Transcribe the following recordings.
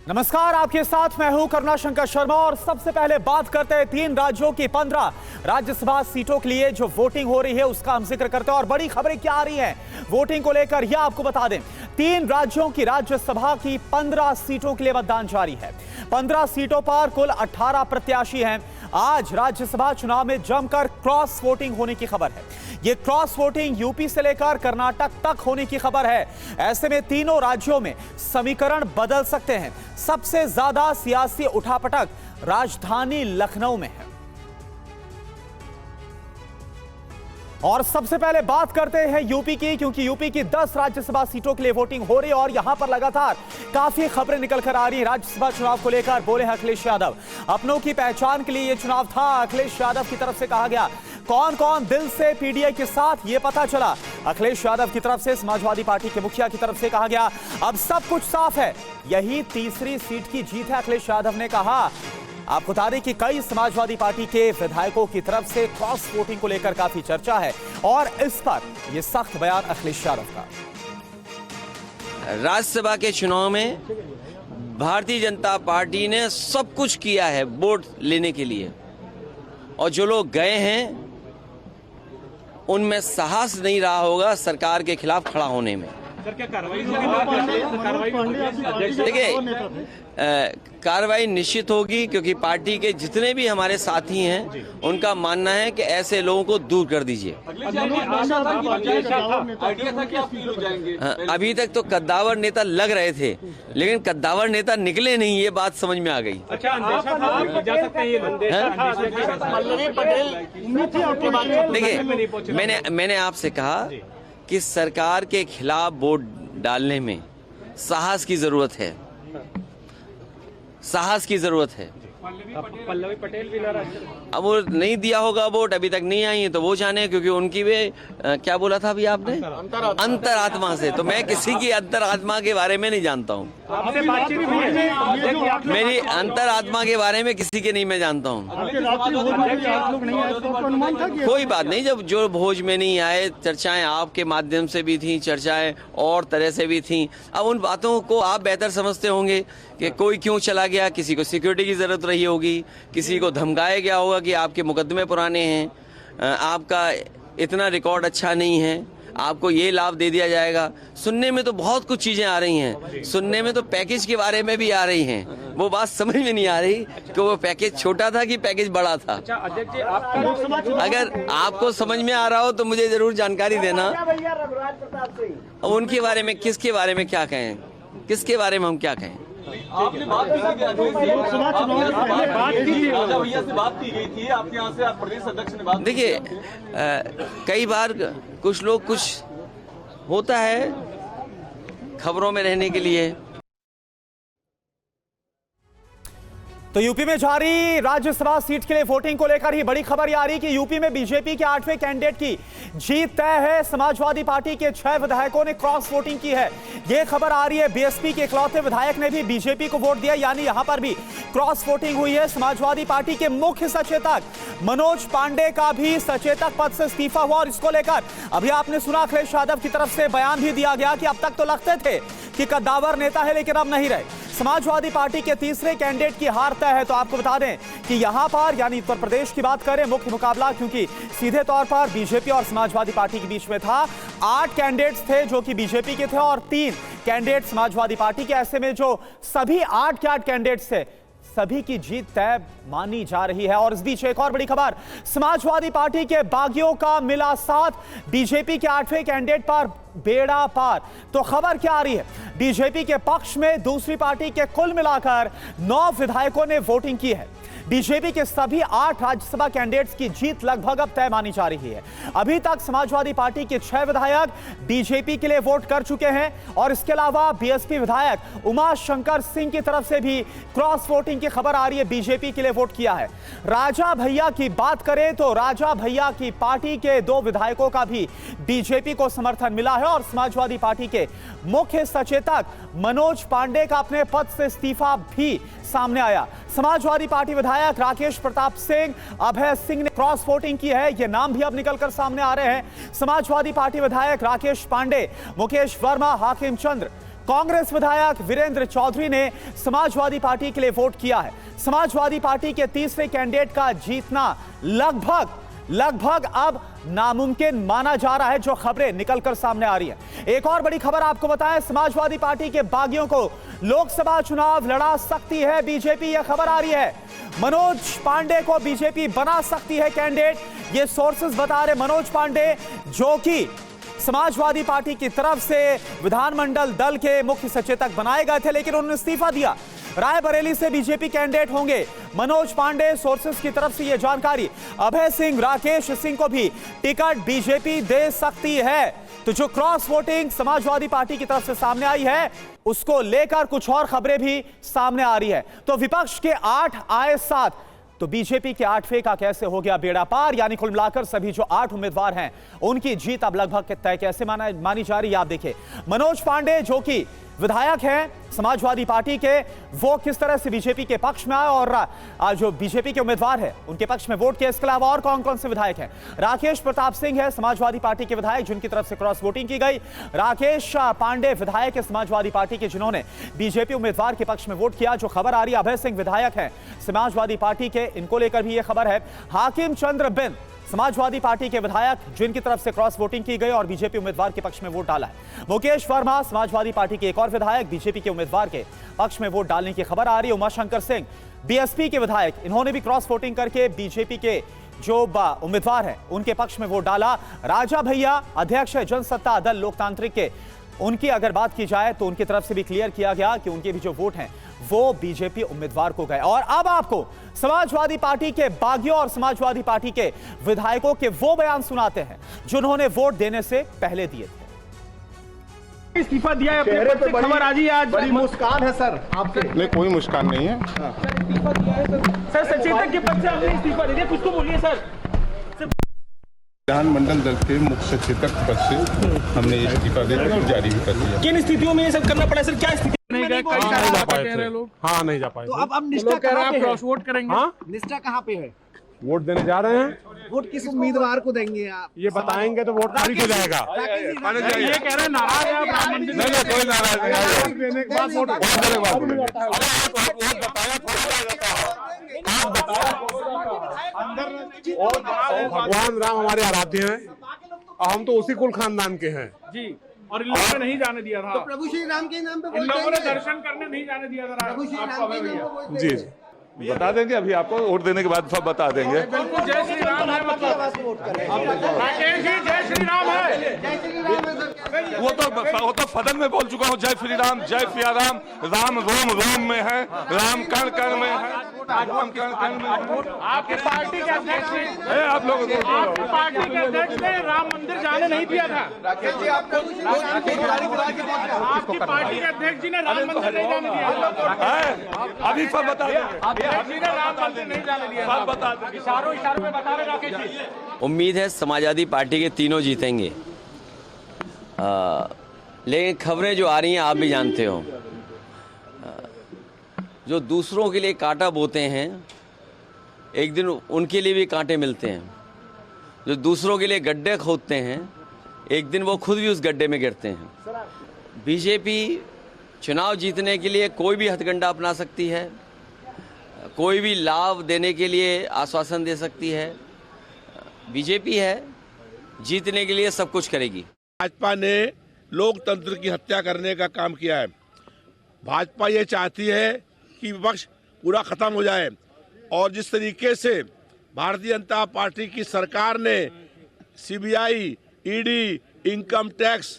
नमस्कार, आपके साथ मैं हूं करुणाशंकर शर्मा और सबसे पहले बात करते हैं 3 राज्यों की 15 राज्यसभा सीटों के लिए जो वोटिंग हो रही है उसका हम जिक्र करते हैं और बड़ी खबरें क्या आ रही हैं वोटिंग को लेकर यह आपको बता दें। 3 राज्यों की राज्यसभा की 15 सीटों के लिए मतदान जारी है। 15 सीटों पर कुल 18 प्रत्याशी हैं। आज राज्यसभा चुनाव में जमकर क्रॉस वोटिंग होने की खबर है। यह क्रॉस वोटिंग यूपी से लेकर कर्नाटक तक होने की खबर है। ऐसे में तीनों राज्यों में समीकरण बदल सकते हैं। सबसे ज्यादा सियासी उठापटक राजधानी लखनऊ में है। और सबसे पहले बात करते हैं यूपी की, क्योंकि यूपी की 10 राज्यसभा सीटों के लिए वोटिंग हो रही है और यहां पर लगातार काफी खबरें निकल कर आ रही हैं राज्यसभा चुनाव को लेकर। बोले अखिलेश यादव, अपनों की पहचान के लिए यह चुनाव था। अखिलेश यादव की तरफ से कहा गया कौन कौन दिल से पीडीआई के साथ, यह पता चला। अखिलेश यादव की तरफ से समाजवादी पार्टी के मुखिया की तरफ से कहा गया अब सब कुछ साफ है, यही तीसरी सीट की जीत है। अखिलेश यादव ने कहा। आपको बता दें कि कई समाजवादी पार्टी के विधायकों की तरफ से क्रॉस वोटिंग को लेकर काफी चर्चा है और इस पर यह सख्त बयान अखिलेश यादव का। राज्यसभा के चुनाव में भारतीय जनता पार्टी ने सब कुछ किया है वोट लेने के लिए, और जो लोग गए हैं उनमें साहस नहीं रहा होगा सरकार के खिलाफ खड़ा होने में। देखिए, कार्रवाई निश्चित होगी, क्योंकि पार्टी के जितने भी हमारे साथी हैं उनका मानना है कि ऐसे लोगों को दूर कर दीजिए। अभी तक तो कद्दावर नेता लग रहे थे, लेकिन कद्दावर नेता निकले नहीं, ये बात समझ में आ गई। देखिए, मैंने आपसे कहा कि सरकार के खिलाफ वोट डालने में साहस की जरूरत है, साहस की जरूरत है। पल्लवी पटेल भी नाराज, अब वो नहीं दिया होगा वोट, अभी तक नहीं आई है तो वो जाने, क्योंकि उनकी भी क्या बोला था अभी आपने, अंतरात्मा से। तो मैं किसी की अंतरात्मा के बारे में नहीं जानता हूँ। मेरी अंतरात्मा के बारे में किसी के नहीं मैं जानता हूँ। कोई बात नहीं, जब जो भोज में नहीं आए, चर्चाएं आपके माध्यम से भी थी, चर्चाएं और तरह से भी थी। अब उन बातों को आप बेहतर समझते होंगे कि कोई क्यों चला गया, किसी को सिक्योरिटी की जरूरत रही होगी, किसी को धमकाया गया होगा कि आपके मुकदमे पुराने हैं, आपका इतना रिकॉर्ड अच्छा नहीं है, आपको ये लाभ दे दिया जाएगा। सुनने में तो बहुत कुछ चीजें आ रही हैं, सुनने में तो पैकेज के बारे में भी आ रही हैं। वो बात समझ में नहीं आ रही कि वो पैकेज छोटा था कि पैकेज बड़ा था। अगर आपको समझ में आ रहा हो तो मुझे जरूर जानकारी देना। उनके बारे में, किसके बारे में क्या कहें, किसके बारे में हम क्या कहें। आपने बात की गई थी, आपके यहाँ से प्रदेश अध्यक्ष ने बात। देखिए, कई बार कुछ लोग, कुछ होता है खबरों में रहने के लिए। तो यूपी में जारी राज्यसभा सीट के लिए वोटिंग को लेकर ही बड़ी खबर आ रही कि यूपी में बीजेपी के 8वें कैंडिडेट की जीत तय है। समाजवादी पार्टी के 6 विधायकों ने क्रॉस वोटिंग की है। यह खबर आ रही है बीएसपी के इकलौते विधायक ने भी बीजेपी को वोट दिया, यानी यहां पर भी क्रॉस वोटिंग हुई है। समाजवादी पार्टी के मुख्य सचेतक मनोज पांडे का भी सचेतक पद से इस्तीफा हुआ और इसको लेकर अभी आपने सुना अखिलेश यादव की तरफ से बयान भी दिया गया कि अब तक तो लगते थे कि कद्दावर नेता है, लेकिन अब नहीं रहे। समाजवादी पार्टी के तीसरे कैंडिडेट की हार तय है। तो आपको बता दें कि यहां पर, यानी उत्तर प्रदेश की बात करें, मुख्य मुकाबला क्योंकि सीधे तौर पर बीजेपी और समाजवादी पार्टी के बीच में था। 8 कैंडिडेट्स थे जो कि बीजेपी के थे और 3 कैंडिडेट समाजवादी पार्टी के। ऐसे में जो सभी 8 के 8 कैंडिडेट्स थे, सभी की जीत तय मानी जा रही है। और इस बीच एक और बड़ी खबर, समाजवादी पार्टी के बागियों का मिला साथ, बीजेपी के 8वें कैंडिडेट पर बेड़ा पार। तो खबर क्या आ रही है, बीजेपी के पक्ष में दूसरी पार्टी के कुल मिलाकर 9 विधायकों ने वोटिंग की है। बीजेपी के सभी 8 राज्यसभा कैंडिडेट्स की जीत लगभग अब तय मानी जा रही है। अभी तक समाजवादी पार्टी के 6 विधायक बीजेपी के लिए वोट कर चुके हैं और इसके अलावा बीएसपी विधायक उमा शंकर सिंह की तरफ से भी क्रॉस वोटिंग की खबर आ रही है, बीजेपी के लिए वोट किया है। राजा भैया की बात करें तो राजा भैया की पार्टी के 2 विधायकों का भी बीजेपी को समर्थन मिला है और समाजवादी पार्टी के मुख्य सचेतक मनोज पांडे का अपने पद से इस्तीफा भी सामने आया। समाजवादी पार्टी विधायक राकेश प्रताप सिंह, अभय सिंह ने क्रॉस वोटिंग की है, ये नाम भी अब निकलकर सामने आ रहे हैं। समाजवादी पार्टी विधायक राकेश पांडे, मुकेश वर्मा, हाकिम चंद्र, कांग्रेस विधायक वीरेंद्र चौधरी ने समाजवादी पार्टी के लिए वोट किया है। समाजवादी पार्टी के तीसरे कैंडिडेट का जीतना लगभग अब नामुमकिन माना जा रहा है, जो खबरें निकलकर सामने आ रही है। एक और बड़ी खबर आपको बताएं, समाजवादी पार्टी के बागियों को लोकसभा चुनाव लड़ा सकती है बीजेपी, यह खबर आ रही है। मनोज पांडे को बीजेपी बना सकती है कैंडिडेट, ये सोर्सेज बता रहे। मनोज पांडे जो कि समाजवादी पार्टी की तरफ से विधानमंडल दल के मुख्य सचेतक बनाए गए थे, लेकिन उन्होंने इस्तीफा दिया। रायबरेली से बीजेपी कैंडिडेट होंगे मनोज पांडे, सोर्सेस की तरफ से यह जानकारी। अभय सिंह, राकेश सिंह को भी टिकट बीजेपी दे सकती है। तो जो क्रॉस वोटिंग समाजवादी पार्टी की तरफ से सामने आई है, उसको लेकर कुछ और खबरें भी सामने आ रही है। तो विपक्ष के 8 आए 7, तो बीजेपी के 8वें का कैसे हो गया बेड़ा पार? यानी कुल मिलाकर सभी जो 8 उम्मीदवार हैं, उनकी जीत अब लगभग तय कैसे मानी जा रही है, आप देखिए। मनोज पांडे जो कि विधायक हैं समाजवादी पार्टी के, वो किस तरह से बीजेपी के पक्ष में आए और जो बीजेपी के उम्मीदवार है उनके पक्ष में वोट किए। इसके अलावा और कौन कौन से विधायक हैं? राकेश प्रताप सिंह है समाजवादी पार्टी के विधायक, जिनकी तरफ से क्रॉस वोटिंग की गई। राकेश पांडे विधायक है समाजवादी पार्टी के, जिन्होंने बीजेपी उम्मीदवार के पक्ष में वोट किया, जो खबर आ रही है। अभय सिंह विधायक है समाजवादी पार्टी के, इनको लेकर भी यह खबर है। हाकिम चंद्र बिन समाजवादी पार्टी के विधायक, जिनकी तरफ से क्रॉस वोटिंग की गई और बीजेपी उम्मीदवार के पक्ष में वोट डाला है। मुकेश वर्मा समाजवादी पार्टी के एक और विधायक, बीजेपी के उम्मीदवार के पक्ष में वोट डालने की खबर आ रही है। उमाशंकर सिंह बीएसपी के विधायक, इन्होंने भी क्रॉस वोटिंग करके बीजेपी के जो उम्मीदवार हैं उनके पक्ष में वोट डाला। राजा भैया अध्यक्ष है जनसत्ता दल लोकतांत्रिक के, उनकी अगर बात की जाए तो उनकी तरफ से भी क्लियर किया गया कि उनके भी जो वोट हैं वो बीजेपी उम्मीदवार को गए। और अब आपको समाजवादी पार्टी के बागियों और समाजवादी पार्टी के विधायकों के वो बयान सुनाते हैं जिन्होंने वोट देने से पहले दिए थे। इस्तीफा दिया है, चेहरे पे खबर आ जी आज बड़ी मुस्कान है सर आपके। नहीं, कोई मुस्कान नहीं है। इस्तीफा दिया है सर, सचेतक के पद से आपने इस्तीफा दे दिया, कुछ तो बोलिए सर। विधानमंडल दल के मुख्य सचेतक पद से हमने इस्तीफा दे दिया और जारी भी कर दिया। किन स्थितियों में ये सब करना पड़ा सर? क्या स्थिति? नहीं जा पाए थे लोग। हाँ, नहीं जा पाए। तो अब निष्ठा कहाँ पे है? क्रॉस वोट करेंगे। हाँ, निष्ठा कहाँ पे है? वोट देने जा रहे हैं। वोट किस उम्मीदवार को देंगे आप? ये बताएंगे तो वोट खारिज हो जाएगा। ये कह रहे हैं नाराज है आप राम मंदिर। नहीं, कोई नाराज नहीं। देने के बाद वोट भगवान राम हमारे आराध्य हैं और हम तो उसी कुल खानदान के हैं जी। और इन लोगों ने नहीं जाने दिया था। तो प्रभु श्री राम के नाम पे इन लोगों ने दर्शन करने नहीं जाने दिया था। प्रभु श्री राम के नाम पे जी। बता देंगे, अभी आपको वोट देने के बाद सब बता देंगे। बिल्कुल जय श्री राम है, मतलब राकेश जी जय श्री राम है। वो तो सदन में बोल चुका हूँ, जय श्री राम, जय सिया राम। राम रोम रोम में है, राम कण कण में है, राम कण कण में है। आपकी पार्टी के अध्यक्ष ने आप लोग आपकी पार्टी के अध्यक्ष ने राम मंदिर जाने नहीं दिया था। आपकी पार्टी के अध्यक्ष जी ने राम मंदिर नहीं जाने दिया था। अभी सब बता देंगे, राम मंदिर नहीं जाने दिया। सब बता देंगे। इशारों में बता रहे राकेश जी। उम्मीद है समाजवादी पार्टी के तीनों जीतेंगे। लेकिन खबरें जो आ रही हैं आप भी जानते हो, जो दूसरों के लिए कांटा बोते हैं एक दिन उनके लिए भी कांटे मिलते हैं। जो दूसरों के लिए गड्ढे खोदते हैं एक दिन वो खुद भी उस गड्ढे में गिरते हैं। बीजेपी चुनाव जीतने के लिए कोई भी हथकंडा अपना सकती है, कोई भी लाभ देने के लिए आश्वासन दे सकती है। बीजेपी है, जीतने के लिए सब कुछ करेगी। भाजपा ने लोकतंत्र की हत्या करने का काम किया है। भाजपा ये चाहती है कि विपक्ष पूरा खत्म हो जाए, और जिस तरीके से भारतीय जनता पार्टी की सरकार ने सीबीआई, ईडी, इनकम टैक्स,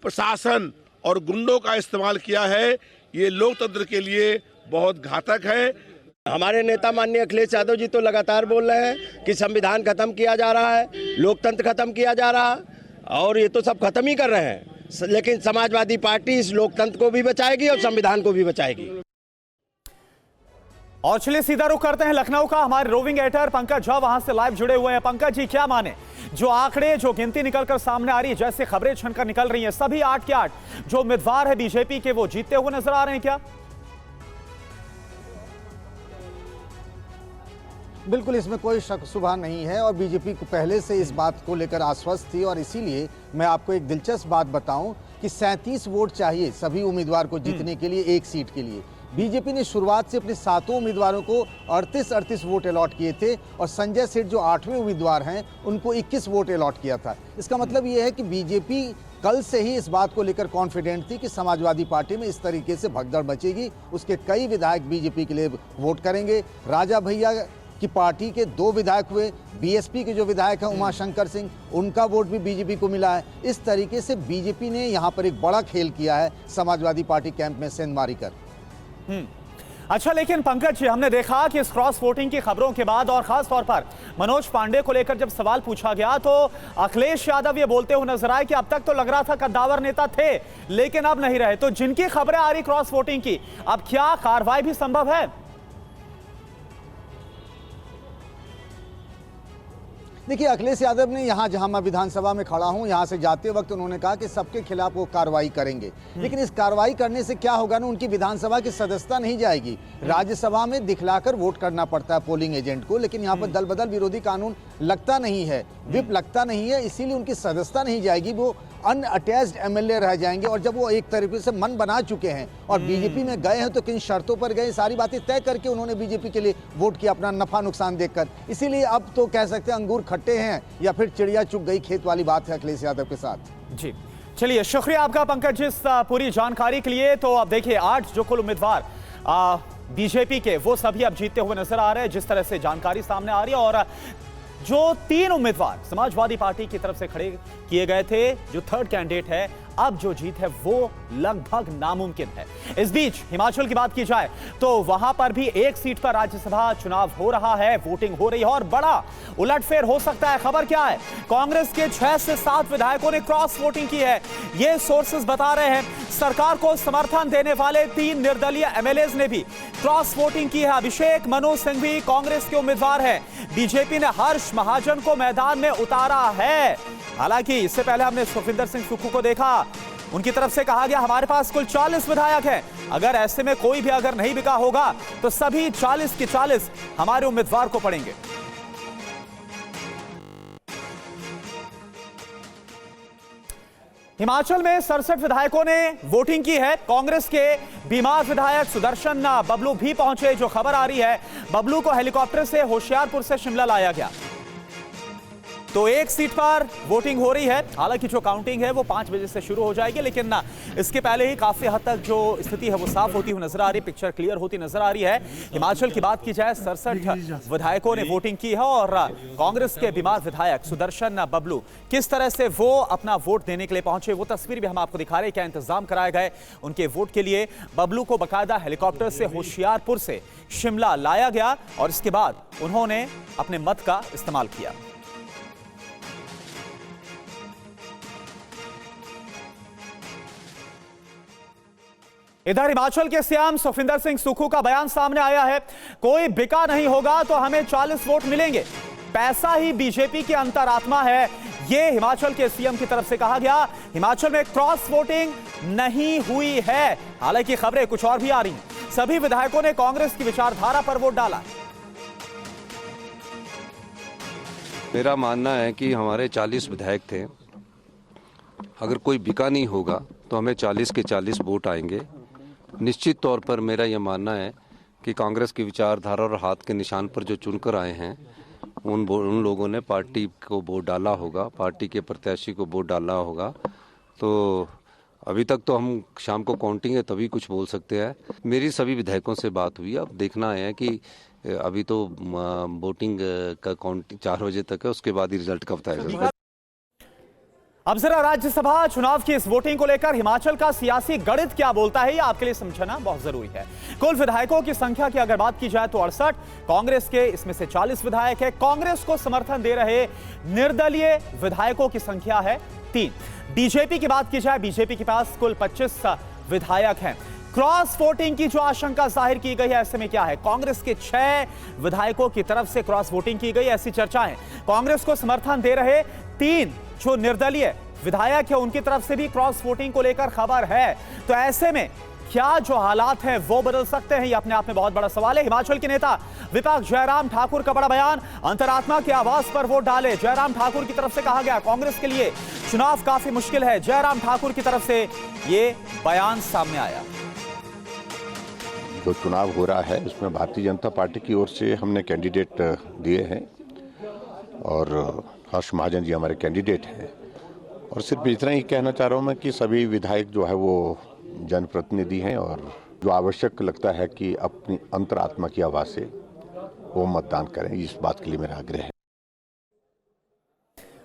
प्रशासन और गुंडों का इस्तेमाल किया है, ये लोकतंत्र के लिए बहुत घातक है। हमारे नेता माननीय अखिलेश यादव जी तो लगातार बोल रहे हैं कि संविधान खत्म किया जा रहा है, लोकतंत्र खत्म किया जा रहा है, और ये तो सब खत्म ही कर रहे हैं। लेकिन समाजवादी पार्टी इस लोकतंत्र को भी बचाएगी और संविधान को भी बचाएगी। और चलिए सीधा रुख करते हैं लखनऊ का। हमारे रोविंग एडिटर पंकज झा वहां से लाइव जुड़े हुए हैं। पंकज जी, क्या माने जो आंकड़े, जो गिनती निकलकर सामने आ रही है, जैसे खबरें छनकर निकल रही हैं, सभी 8 के 8 जो उम्मीदवार है बीजेपी के वो जीतते हुए नजर आ रहे हैं क्या? बिल्कुल, इसमें कोई शक शुबा नहीं है और बीजेपी को पहले से इस बात को लेकर आश्वस्त थी। और इसीलिए मैं आपको एक दिलचस्प बात बताऊं कि 37 वोट चाहिए सभी उम्मीदवार को जीतने के लिए एक सीट के लिए। बीजेपी ने शुरुआत से अपने 7 उम्मीदवारों को 38 वोट अलॉट किए थे और संजय सेठ जो 8वें उम्मीदवार हैं उनको 21 वोट अलॉट किया था। इसका मतलब ये है कि बीजेपी कल से ही इस बात को लेकर कॉन्फिडेंट थी कि समाजवादी पार्टी में इस तरीके से भगदड़ मचेगी, उसके कई विधायक बीजेपी के लिए वोट करेंगे। राजा भैया की पार्टी के 2 विधायक हुए, बीएसपी के जो विधायक हैं उमाशंकर सिंह, उनका वोट भी बीजेपी को मिला है। इस तरीके से बीजेपी ने यहाँ पर एक बड़ा खेल किया है समाजवादी पार्टी कैंप में सेंधमारी कर। अच्छा, लेकिन पंकज जी, हमने देखा कि इस क्रॉस वोटिंग की खबरों के बाद और खास तौर पर मनोज पांडे को लेकर जब सवाल पूछा गया तो अखिलेश यादव ये बोलते हुए नजर आए कि अब तक तो लग रहा था कद्दावर नेता थे लेकिन अब नहीं रहे। तो जिनकी खबरें आ रही क्रॉस वोटिंग की, अब क्या कार्रवाई भी संभव है? देखिए, अखिलेश यादव ने यहाँ जहाँ मैं विधानसभा में खड़ा हूँ यहाँ से जाते वक्त उन्होंने कहा कि सबके खिलाफ वो कार्रवाई करेंगे। लेकिन इस कार्रवाई करने से क्या होगा ना, उनकी विधानसभा की सदस्यता नहीं जाएगी। राज्यसभा में दिखलाकर वोट करना पड़ता है पोलिंग एजेंट को, लेकिन यहाँ पर दल बदल विरोधी कानून लगता नहीं है, विप लगता नहीं है, इसीलिए उनकी सदस्यता नहीं जाएगी, वो अनअटैच्ड एमएलए रह जाएंगे। और जब वो एक तरीके से मन बना चुके हैं और बीजेपी में गए हैं तो किन शर्तों पर गए, सारी बातें तय करके उन्होंने बीजेपी के लिए वोट किया अपना नफा नुकसान देखकर। इसीलिए अब तो कह सकते हैं अंगूर खट्टे हैं या फिर चिड़िया चुग गई खेत वाली बात है अखिलेश यादव के साथ। जी चलिए, शुक्रिया आपका पंकज इस पूरी जानकारी के लिए। तो अब देखिए 8 जो कुल उम्मीदवार बीजेपी के, वो सभी अब जीतते हुए नजर आ रहे हैं जिस तरह से जानकारी सामने आ रही है। और जो 3 उम्मीदवार समाजवादी पार्टी की तरफ से खड़े किए गए थे, जो 3rd कैंडिडेट है, अब जो जीत है वो लगभग नामुमकिन है। इस बीच हिमाचल की बात की जाए तो वहां पर भी एक सीट पर राज्यसभा चुनाव हो रहा है, वोटिंग हो रही है और बड़ा उलटफेर हो सकता है। खबर क्या है? कांग्रेस के 6 से 7 विधायकों ने क्रॉस वोटिंग की है, ये सोर्सेस बता रहे हैं। सरकार को समर्थन देने वाले 3 निर्दलीय एमएलएज ने भी क्रॉस वोटिंग की है। अभिषेक मनु सिंह भी कांग्रेस के उम्मीदवार हैं। बीजेपी ने हर्ष महाजन को मैदान में उतारा है। हालांकि इससे पहले हमने सुखविंदर सिंह सुक्खू को देखा, उनकी तरफ से कहा गया हमारे पास कुल 40 विधायक हैं, अगर ऐसे में कोई भी अगर नहीं बिका होगा तो सभी 40 के 40 हमारे उम्मीदवार को पड़ेंगे। हिमाचल में 67 विधायकों ने वोटिंग की है। कांग्रेस के बीमार विधायक सुदर्शन बबलू भी पहुंचे। जो खबर आ रही है, बबलू को हेलीकॉप्टर से होशियारपुर से शिमला लाया गया। तो एक सीट पर वोटिंग हो रही है। हालांकि जो काउंटिंग है वो 5 बजे से शुरू हो जाएगी, लेकिन ना इसके पहले ही काफी हद तक जो स्थिति है वो साफ होती हुई नजर आ रही है, पिक्चर क्लियर होती नजर आ रही है। हिमाचल की बात की जाए, 67 विधायकों ने वोटिंग की है और कांग्रेस के बीमार विधायक सुदर्शन बबलू किस तरह से वो अपना वोट देने के लिए पहुंचे, वो तस्वीर भी हम आपको दिखा रहे हैं। क्या इंतजाम कराए गए उनके वोट के लिए। बबलू को बाकायदा हेलीकॉप्टर से होशियारपुर से शिमला लाया गया और इसके बाद उन्होंने अपने मत का इस्तेमाल किया। इधर हिमाचल के सीएम सुखविंदर सिंह सुक्खू का बयान सामने आया है, कोई बिका नहीं होगा तो हमें 40 वोट मिलेंगे, पैसा ही बीजेपी की अंतरात्मा है, ये हिमाचल के सीएम की तरफ से कहा गया। हिमाचल में क्रॉस वोटिंग नहीं हुई है। हालांकि खबरें कुछ और भी आ रही हैं। सभी विधायकों ने कांग्रेस की विचारधारा पर वोट डाला। मेरा मानना है कि हमारे 40 विधायक थे, अगर कोई बिका नहीं होगा तो हमें 40 के 40 वोट आएंगे। निश्चित तौर पर मेरा यह मानना है कि कांग्रेस की विचारधारा और हाथ के निशान पर जो चुनकर आए हैं उन लोगों ने पार्टी को वोट डाला होगा, पार्टी के प्रत्याशी को वोट डाला होगा। तो अभी तक तो हम शाम को काउंटिंग है तभी कुछ बोल सकते हैं। मेरी सभी विधायकों से बात हुई, अब देखना है कि अभी तो वोटिंग का काउंटिंग 4 बजे तक है, उसके बाद ही रिजल्ट का बताया जाएगा। अब जरा राज्यसभा चुनाव की इस वोटिंग को लेकर हिमाचल का सियासी गणित क्या बोलता है, ये आपके लिए समझना बहुत जरूरी है। कुल विधायकों की संख्या की अगर बात की जाए तो 68, कांग्रेस के इसमें से 40 विधायक है। कांग्रेस को समर्थन दे रहे निर्दलीय विधायकों की संख्या है 3। बीजेपी की बात की जाए, बीजेपी के पास कुल 25 विधायक हैं। क्रॉस वोटिंग की जो आशंका जाहिर की गई है, ऐसे में क्या है, कांग्रेस के 6 विधायकों की तरफ से क्रॉस वोटिंग की गई, ऐसी चर्चा है। कांग्रेस को समर्थन दे रहे 3 जो निर्दलीय विधायक है उनकी तरफ से भी क्रॉस वोटिंग को लेकर खबर है। तो ऐसे में क्या जो हालात हैं वो बदल सकते हैं, ये अपने आप में बहुत बड़ा सवाल है। हिमाचल के नेता विपक्ष जयराम ठाकुर का बड़ा बयान, अंतरात्मा की आवाज पर वोट डाले। जयराम ठाकुर की तरफ से कहा गया कांग्रेस के लिए चुनाव काफी मुश्किल है। जयराम ठाकुर की तरफ से ये बयान सामने आया। जो चुनाव हो रहा है उसमें भारतीय जनता पार्टी की ओर से हमने कैंडिडेट दिए हैं और हर्ष महाजन जी हमारे कैंडिडेट हैं। और सिर्फ इतना ही कहना चाह रहा हूं मैं कि सभी विधायक जो है वो जनप्रतिनिधि हैं और जो आवश्यक लगता है कि अपनी अंतरात्मा की आवाज से वो मतदान करें, इस बात के लिए मेरा आग्रह है।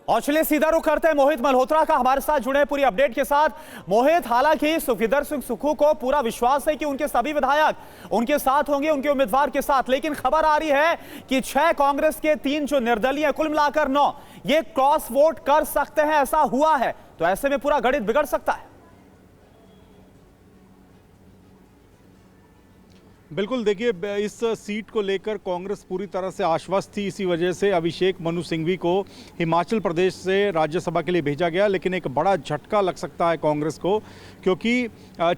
और चलिए सीधा रुख करते हैं मोहित मल्होत्रा का, हमारे साथ जुड़े पूरी अपडेट के साथ। मोहित, हालांकि सुखविंदर सिंह सुक्खू को पूरा विश्वास है कि उनके सभी विधायक उनके साथ होंगे, उनके उम्मीदवार के साथ, लेकिन खबर आ रही है कि 6 कांग्रेस के 3 जो निर्दलीय हैं, कुल मिलाकर 9 ये क्रॉस वोट कर सकते हैं, ऐसा हुआ है। तो ऐसे में पूरा गणित बिगड़ सकता है। बिल्कुल, देखिए इस सीट को लेकर कांग्रेस पूरी तरह से आश्वस्त थी। इसी वजह से अभिषेक मनु सिंघवी को हिमाचल प्रदेश से राज्यसभा के लिए भेजा गया। लेकिन एक बड़ा झटका लग सकता है कांग्रेस को, क्योंकि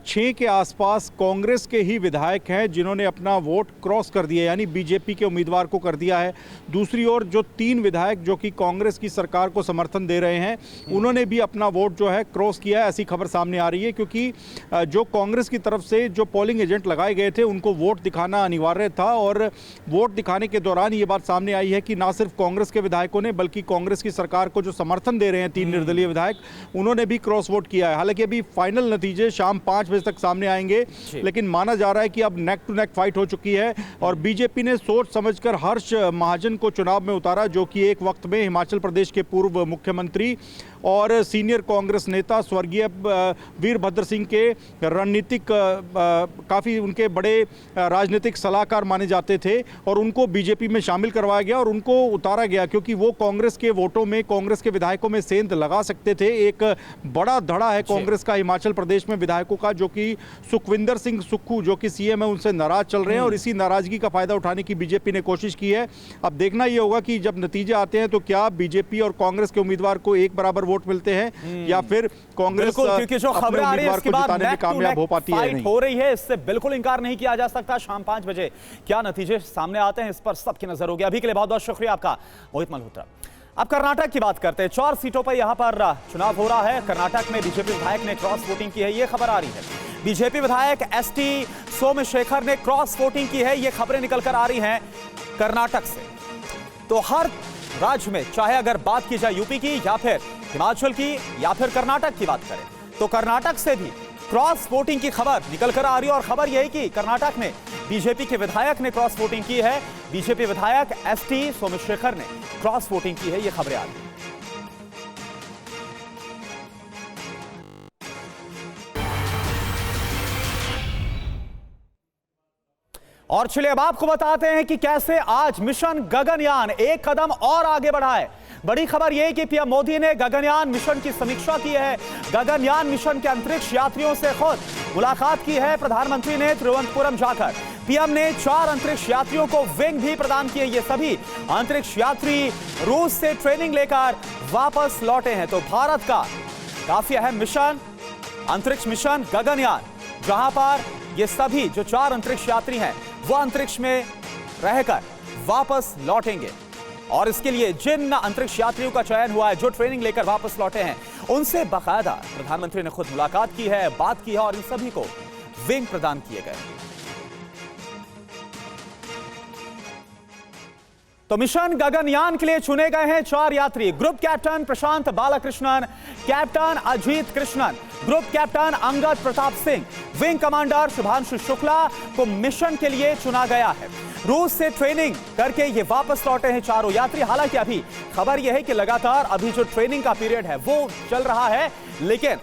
6 के आसपास कांग्रेस के ही विधायक हैं जिन्होंने अपना वोट क्रॉस कर दिया, यानी बीजेपी के उम्मीदवार को कर दिया है। दूसरी ओर जो 3 विधायक जो कि कांग्रेस की सरकार को समर्थन दे रहे हैं, उन्होंने भी अपना वोट जो है क्रॉस किया है, ऐसी खबर सामने आ रही है। क्योंकि जो कांग्रेस की तरफ से जो पोलिंग एजेंट लगाए गए थे उनको वोट दिखाना अनिवार्य था, और वोट दिखाने के दौरान ये बात सामने आई है कि ना सिर्फ कांग्रेस के विधायकों ने बल्कि कांग्रेस की सरकार को जो समर्थन दे रहे हैं 3 निर्दलीय विधायक, उन्होंने भी क्रॉस वोट किया है। हालांकि अभी फाइनल नतीजे शाम 5 बजे तक सामने आएंगे, लेकिन माना जा रहा है कि अब नेक टू नेक फाइट हो चुकी है और बीजेपी ने सोच समझकर हर्ष महाजन को चुनाव में उतारा, जो कि एक वक्त में हिमाचल प्रदेश के पूर्व मुख्यमंत्री और सीनियर कांग्रेस नेता स्वर्गीय वीरभद्र सिंह के रणनीतिक काफ़ी उनके बड़े राजनीतिक सलाहकार माने जाते थे, और उनको बीजेपी में शामिल करवाया गया और उनको उतारा गया क्योंकि वो कांग्रेस के वोटों में, कांग्रेस के विधायकों में सेंध लगा सकते थे। एक बड़ा धड़ा है कांग्रेस का हिमाचल प्रदेश में विधायकों का, जो कि सुखविंदर सिंह सुक्खू जो कि सीएम है उनसे नाराज चल रहे हैं, और इसी नाराजगी का फायदा उठाने की बीजेपी ने कोशिश की है। अब देखना यह होगा कि जब नतीजे आते हैं तो क्या बीजेपी और कांग्रेस के उम्मीदवार को एक बराबर वोट मिलते हैं या फिर कांग्रेस क्योंकि जो खबरें आ रही है इसके बाद में कामयाब हो पाती है नहीं हो रही है, इससे बिल्कुल इंकार नहीं किया जा सकता। शाम 5 बजे क्या नतीजे सामने आते हैं इस पर सबकी नजर होगी। अभी के लिए बहुत बहुत शुक्रिया आपका मोहित मल्होत्रा। अब कर्नाटक की बात करते हैं। 4 सीटों पर यहां पर चुनाव हो रहा है। कर्नाटक में बीजेपी विधायक ने क्रॉस वोटिंग की है, यह खबर आ रही है। बीजेपी विधायक एसटी सोमशेखर ने क्रॉस वोटिंग की है, यह खबरें निकलकर आ रही हैं कर्नाटक से। तो हर राज्य में, चाहे अगर बात की जाए यूपी की या फिर हिमाचल की या फिर कर्नाटक की बात करें, तो कर्नाटक से भी क्रॉस वोटिंग की खबर निकल कर आ रही है। और खबर यही कि कर्नाटक में बीजेपी के विधायक ने क्रॉस वोटिंग की है। बीजेपी विधायक एसटी सोमशेखर ने क्रॉस वोटिंग की है, ये खबरें आ रही है। और चलिए अब आपको बताते हैं कि कैसे आज मिशन गगनयान एक कदम और आगे बढ़ा है। बड़ी खबर यह कि पीएम मोदी ने गगनयान मिशन की समीक्षा की है। गगनयान मिशन के अंतरिक्ष यात्रियों से खुद मुलाकात की है प्रधानमंत्री ने तिरुवनंतपुरम जाकर। पीएम ने 4 अंतरिक्ष यात्रियों को विंग भी प्रदान किए। ये सभी अंतरिक्ष यात्री रूस से ट्रेनिंग लेकर वापस लौटे हैं। तो भारत का काफी अहम मिशन, अंतरिक्ष मिशन गगनयान, जहां पर ये सभी जो 4 अंतरिक्ष यात्री हैं वो अंतरिक्ष में रहकर वापस लौटेंगे। और इसके लिए जिन अंतरिक्ष यात्रियों का चयन हुआ है, जो ट्रेनिंग लेकर वापस लौटे हैं, उनसे बाकायदा प्रधानमंत्री ने खुद मुलाकात की है, बात की है और इन सभी को विंग प्रदान किए गए। तो मिशन गगनयान के लिए चुने गए हैं 4 यात्री। Group captain Prashant Balakrishnan, captain Ajit Krishnan, group captain Angad Pratap Singh, wing commander Shubhanshu Shukla को मिशन के लिए चुना गया है। रूस से ट्रेनिंग करके ये वापस लौटे हैं चारों यात्री। हालांकि अभी खबर यह है कि लगातार अभी जो ट्रेनिंग का पीरियड है वो चल रहा है, लेकिन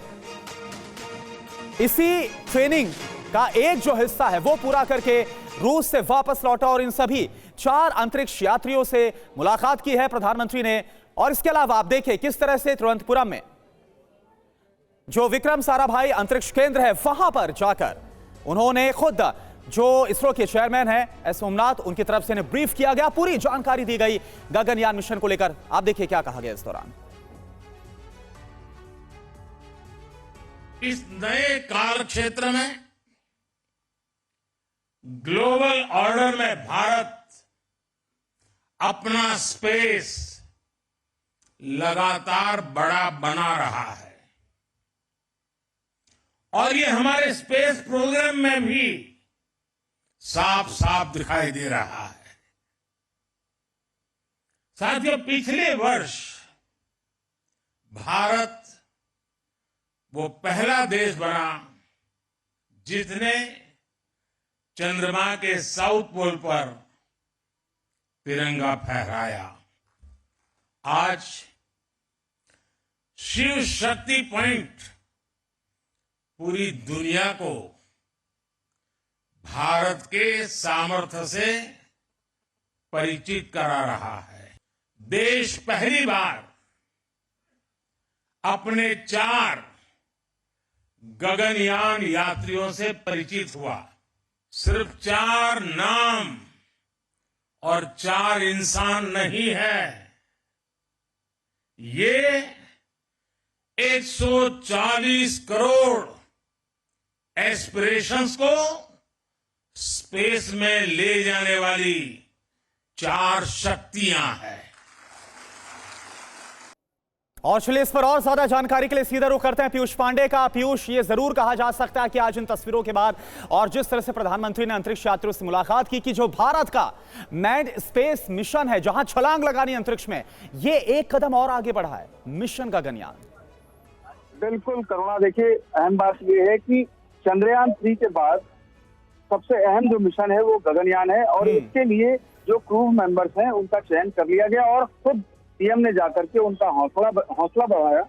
इसी ट्रेनिंग का एक जो हिस्सा है वो पूरा करके रूस से वापस लौटा और इन सभी 4 अंतरिक्ष यात्रियों से मुलाकात की है प्रधानमंत्री ने। और इसके अलावा आप देखें किस तरह से तिरुवनंतपुरम में जो विक्रम साराभाई अंतरिक्ष केंद्र है वहां पर जाकर उन्होंने खुद जो इसरो के चेयरमैन है एस सोमनाथ, उनकी तरफ से ब्रीफ किया गया, पूरी जानकारी दी गई गगनयान मिशन को लेकर। आप देखिए क्या कहा गया इस दौरान। इस नए काल क्षेत्र में ग्लोबल ऑर्डर में भारत अपना स्पेस लगातार बड़ा बना रहा है और ये हमारे स्पेस प्रोग्राम में भी साफ साफ दिखाई दे रहा है। साथियों, पिछले वर्ष भारत वो पहला देश बना जिसने चंद्रमा के साउथ पोल पर तिरंगा फहराया। आज शिव शक्ति पॉइंट पूरी दुनिया को भारत के सामर्थ्य से परिचित करा रहा है। देश पहली बार अपने 4 गगनयान यात्रियों से परिचित हुआ। सिर्फ 4 नाम और 4 इंसान नहीं है, ये 140 करोड़ एस्पिरेशंस को स्पेस में ले जाने वाली 4 शक्तियां हैं। और चलिए इस पर और ज्यादा जानकारी के लिए सीधा रुख करते हैं पीयूष पांडे का। पीयूष, ये जरूर कहा जा सकता है कि आज इन तस्वीरों के बाद और जिस तरह से प्रधानमंत्री ने अंतरिक्ष यात्रियों से मुलाकात की कि जो भारत का मैड स्पेस मिशन है, जहां छलांग लगानी अंतरिक्ष में, ये एक कदम और आगे बढ़ा है मिशन गगनयान। बिल्कुल करुणा, देखिए अहम बात यह है कि चंद्रयान 3 के बाद सबसे अहम जो मिशन है वो गगनयान है और इसके लिए जो क्रू मेंबर्स हैं उनका चयन कर लिया गया और खुद पीएम ने जाकर के उनका हौसला बढ़ाया।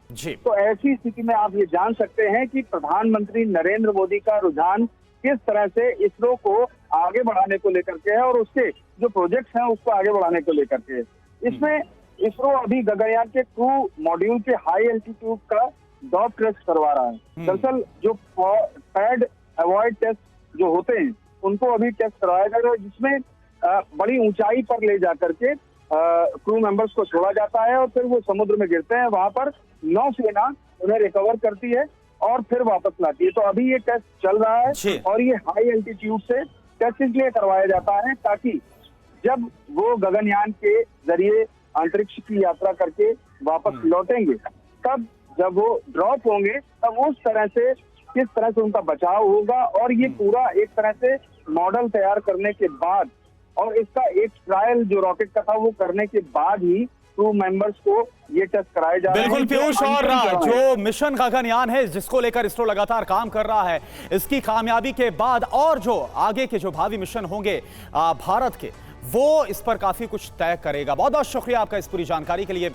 तो ऐसी स्थिति में आप ये जान सकते हैं कि प्रधानमंत्री नरेंद्र मोदी का रुझान किस तरह से इसरो को आगे बढ़ाने को लेकर के है और उसके जो प्रोजेक्ट्स हैं उसको आगे बढ़ाने को लेकर के है। इसमें इसरो अभी गगनयान के क्रू मॉड्यूल के हाई एल्टीट्यूड का डॉप टेस्ट करवा रहा है। दरअसल जो पैड अवॉइड टेस्ट जो होते हैं उनको अभी टेस्ट करवाया जा रहा है, जिसमें बड़ी ऊंचाई पर ले जाकर के क्रू मेंबर्स को छोड़ा जाता है और फिर वो समुद्र में गिरते हैं। वहां पर नौसेना उन्हें रिकवर करती है और फिर वापस लाती है। तो अभी ये टेस्ट चल रहा है और ये हाई एल्टीट्यूड से टेस्ट इसलिए करवाया जाता है ताकि जब वो गगनयान के जरिए अंतरिक्ष की यात्रा करके वापस लौटेंगे, तब जब वो ड्रॉप होंगे तब उस तरह से किस तरह से उनका बचाव होगा। और ये पूरा एक तरह से मॉडल तैयार करने के बाद और इसका एक ट्रायल जो रॉकेट का था वो करने के बाद ही क्रू मेंबर्स को ये टेस्ट कराए जा रहे हैं। बिल्कुल पीयूष, और जो मिशन गगनयान है जिसको लेकर इसरो लगातार काम कर रहा है, इसकी कामयाबी के बाद और जो आगे के जो भावी मिशन होंगे भारत के, वो इस पर काफी कुछ तय करेगा। बहुत बहुत शुक्रिया आपका इस पूरी जानकारी के लिए।